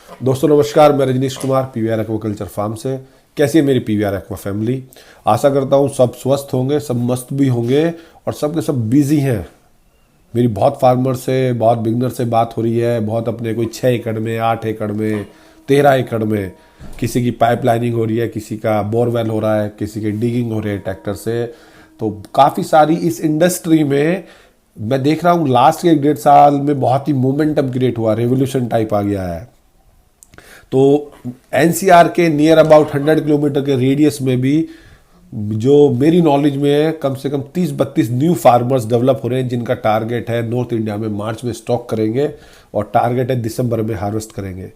दोस्तों नमस्कार, मैं Rajnish Kumar PVR aquaculture farm से। कैसी है मेरी पीवीआर एक्वा फैमिली? आशा करता हूँ सब स्वस्थ होंगे, सब मस्त भी होंगे और सब के सब बिजी हैं। मेरी बहुत फार्मर से, बहुत बिगनर से बात हो रही है। बहुत अपने कोई 6 एकड़ में, 8 एकड़ में, 13 एकड़ में किसी की पाइपलाइनिंग हो रही है, किसी का बोरवेल हो रहा है, किसी की डिगिंग हो रही है ट्रैक्टर से। तो काफ़ी सारी इस इंडस्ट्री में मैं देख रहा हूँ लास्ट के 1.5 साल में बहुत ही मोमेंटम क्रिएट हुआ, रेवोल्यूशन टाइप आ गया है। तो एनसीआर के नियर अबाउट 100 किलोमीटर के रेडियस में भी जो मेरी नॉलेज में है, कम से कम 30-32 न्यू फार्मर्स डेवलप हो रहे हैं, जिनका टारगेट है नॉर्थ इंडिया में मार्च में स्टॉक करेंगे और टारगेट है दिसंबर में हार्वेस्ट करेंगे।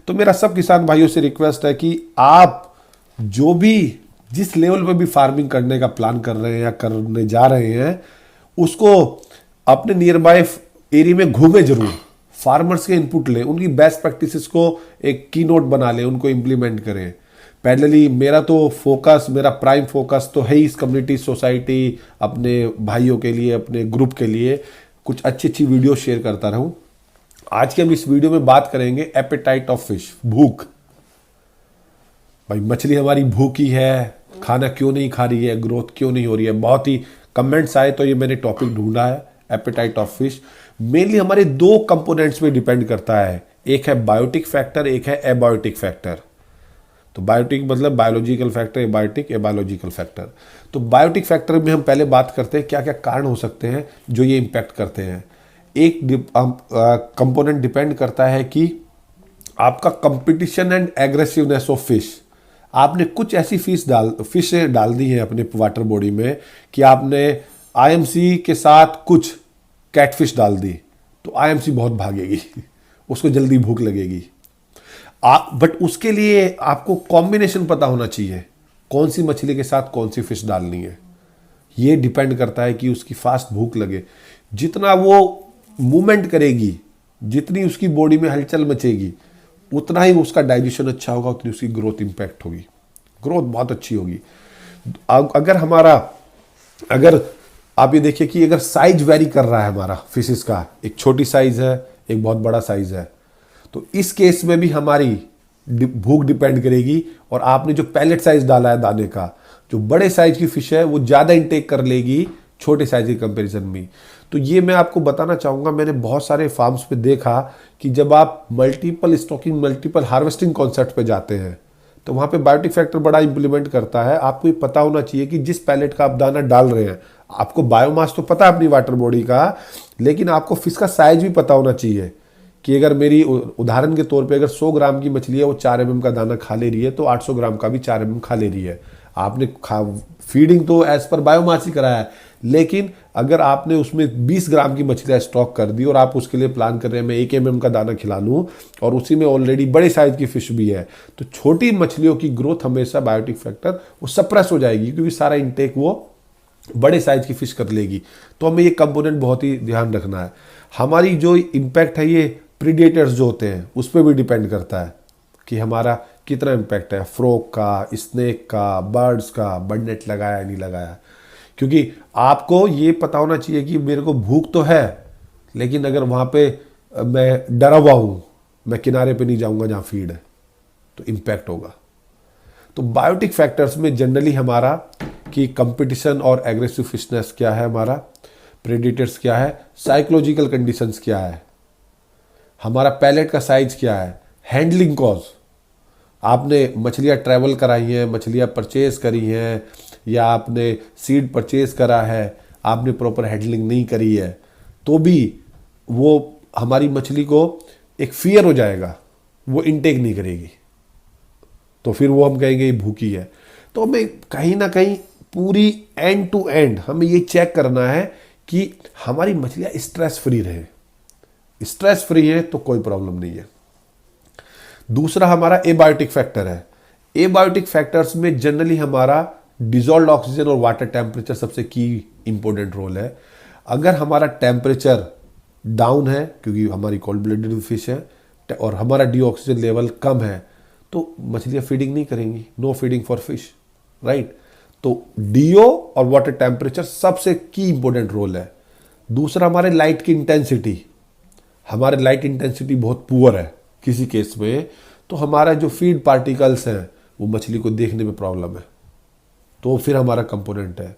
तो मेरा सब किसान भाइयों से रिक्वेस्ट है कि आप जो भी जिस लेवल पे भी फार्मिंग करने का प्लान कर रहे हैं या करने जा रहे हैं, उसको अपने नियर बाय एरिया में घूमे जरूर, फार्मर्स के इनपुट लें, उनकी बेस्ट प्रैक्टिसेस को एक की नोट बना लें, उनको इम्प्लीमेंट करें। पैरेलली मेरा तो फोकस, मेरा प्राइम फोकस तो है ही इस कम्युनिटी, सोसाइटी, अपने भाइयों के लिए, अपने ग्रुप के लिए कुछ अच्छी अच्छी वीडियो शेयर करता रहूं। आज के हम इस वीडियो में बात करेंगे एपेटाइट ऑफ फिश, भूख। भाई मछली हमारी भूखी है, खाना क्यों नहीं खा रही है, ग्रोथ क्यों नहीं हो रही है। बहुत ही कमेंट्स आए तो ये मैंने टॉपिक ढूंढा है, एपेटाइट ऑफ फिश। मेनली हमारे 2 कंपोनेंट्स पे डिपेंड करता है, एक है बायोटिक फैक्टर, एक है एबायोटिक फैक्टर। तो बायोटिक मतलब बायोलॉजिकल फैक्टर, एबायोटिक एबायोलॉजिकल फैक्टर। तो बायोटिक फैक्टर में हम पहले बात करते हैं क्या क्या कारण हो सकते हैं जो ये इम्पैक्ट करते हैं। एक कंपोनेंट डिपेंड करता है कि आपका competition and aggressiveness of fish. आपने कुछ ऐसी फिश डाल दी है अपने वाटर बॉडी में कि आपने आईएमसी के साथ कुछ कैटफिश डाल दी, तो आईएमसी बहुत भागेगी, उसको जल्दी भूख लगेगी। बट उसके लिए आपको कॉम्बिनेशन पता होना चाहिए, कौन सी मछली के साथ कौन सी फिश डालनी है। ये डिपेंड करता है कि उसकी फास्ट भूख लगे। जितना वो मूवमेंट करेगी, जितनी उसकी बॉडी में हलचल मचेगी, उतना ही उसका डाइजेशन अच्छा होगा, उतनी उसकी ग्रोथ इंपैक्ट होगी, ग्रोथ बहुत अच्छी होगी। अगर आप ये देखिए कि अगर साइज वेरी कर रहा है हमारा फिशेस का, एक छोटी साइज है, एक बहुत बड़ा साइज है, तो इस केस में भी हमारी भूख डिपेंड करेगी। और आपने जो पैलेट साइज डाला है दाने का, जो बड़े साइज की फिश है वो ज़्यादा इंटेक कर लेगी छोटे साइज के कंपैरिजन में। तो ये मैं आपको बताना चाहूँगा, मैंने बहुत सारे फार्म्स पे देखा कि जब आप multiple stocking, multiple harvesting concept पे जाते हैं, तो वहाँ पे बायोटिक फैक्टर बड़ा इंप्लीमेंट करता है। आपको ये पता होना चाहिए कि जिस पैलेट का आप दाना डाल रहे हैं, आपको बायोमास तो पता है अपनी वाटर बॉडी का, लेकिन आपको फिश का साइज भी पता होना चाहिए कि अगर मेरी उदाहरण के तौर पे अगर 100 ग्राम की मछली है, वो 4 mm का दाना खा ले रही है, तो 800 ग्राम का भी 4 mm खा ले रही है। आपने फीडिंग तो एज पर बायोमास ही कराया है, लेकिन अगर आपने उसमें 20 ग्राम की मछलियाँ स्टॉक कर दी और आप उसके लिए प्लान कर रहे हैं मैं 1 mm का दाना खिला लूँ और उसी में ऑलरेडी बड़े साइज की फिश भी है, तो छोटी मछलियों की ग्रोथ हमेशा बायोटिक फैक्टर वो सप्रेस हो जाएगी, क्योंकि सारा इंटेक वो बड़े साइज की फिश कर लेगी। तो हमें ये कंपोनेंट बहुत ही ध्यान रखना है। हमारी जो इम्पैक्ट है ये प्रीडेटर्स जो होते हैं उस पर भी डिपेंड करता है कि हमारा कितना इम्पैक्ट है, फ्रॉग का, स्नेक का, बर्ड्स का, बर्ड नेट लगाया नहीं लगाया। क्योंकि आपको ये पता होना चाहिए कि मेरे को भूख तो है, लेकिन अगर वहाँ पे मैं डरा हुआ हूँ, मैं किनारे पे नहीं जाऊँगा जहाँ फीड है, तो इम्पैक्ट होगा। तो बायोटिक फैक्टर्स में जनरली हमारा कि कंपटीशन और एग्रेसिव फिशनेस क्या है, हमारा प्रेडिटर्स क्या है, साइकोलॉजिकल कंडीशंस क्या है, हमारा पैलेट का साइज क्या है, हैंडलिंग कॉस्ट, आपने मछलियाँ ट्रैवल कराई हैं, मछलियाँ परचेज करी हैं, या आपने सीड परचेज करा है, आपने प्रॉपर हैंडलिंग नहीं करी है, तो भी वो हमारी मछली को एक फियर हो जाएगा, वो इनटेक नहीं करेगी, तो फिर वो हम कहेंगे ये भूखी है। तो हमें कहीं ना कहीं पूरी एंड टू एंड हमें ये चेक करना है कि हमारी मछलियाँ स्ट्रेस फ्री रहे। स्ट्रेस फ्री है तो कोई प्रॉब्लम नहीं है। दूसरा हमारा एबायोटिक फैक्टर है। एबायोटिक फैक्टर्स में जनरली हमारा डिजॉल्व ऑक्सीजन और वाटर टेम्परेचर सबसे की इंपॉर्टेंट रोल है। अगर हमारा टेम्परेचर डाउन है, क्योंकि हमारी कोल्ड ब्लडेड फिश है, और हमारा डी ऑक्सीजन लेवल कम है, तो मछलियाँ फीडिंग नहीं करेंगी, no feeding for fish, right. तो डीओ और वाटर टेम्परेचर सबसे की इंपॉर्टेंट रोल है। दूसरा हमारे लाइट की इंटेंसिटी, हमारे लाइट इंटेंसिटी बहुत पुअर है, किसी केस में, तो हमारा जो फीड पार्टिकल्स हैं वो मछली को देखने में प्रॉब्लम है, तो फिर हमारा कंपोनेंट है।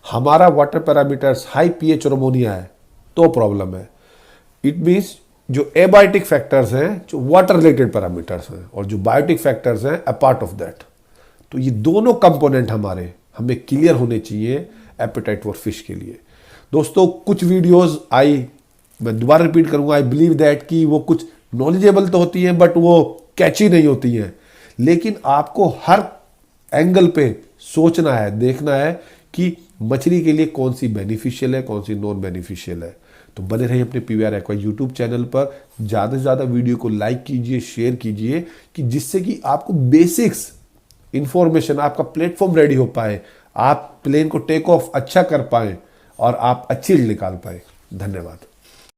हमारा वाटर पैरामीटर्स हाई पीएच और अमोनिया है तो प्रॉब्लम है। इट मीन्स जो एबायोटिक फैक्टर्स हैं, जो वाटर रिलेटेड पैरामीटर्स हैं, और जो बायोटिक फैक्टर्स हैं अपार्ट ऑफ दैट, तो ये दोनों कंपोनेंट हमारे हमें क्लियर होने चाहिए एपेटाइट फॉर फिश के लिए। दोस्तों कुछ वीडियोस मैं दोबारा रिपीट करूंगा, आई बिलीव दैट कि वो कुछ नॉलेजेबल तो होती हैं बट वो कैची नहीं होती हैं, लेकिन आपको हर एंगल पे सोचना है, देखना है कि मछली के लिए कौन सी बेनिफिशियल है, कौन सी नॉन बेनिफिशियल है। तो बने रहिए अपने पीवीआर एक्वा यूट्यूब चैनल पर, ज़्यादा से ज़्यादा वीडियो को लाइक कीजिए, शेयर कीजिए, कि जिससे कि आपको बेसिक्स इंफॉर्मेशन, आपका प्लेटफॉर्म रेडी हो पाए, आप प्लेन को टेक ऑफ अच्छा कर पाए और आप अच्छी निकाल पाए। धन्यवाद।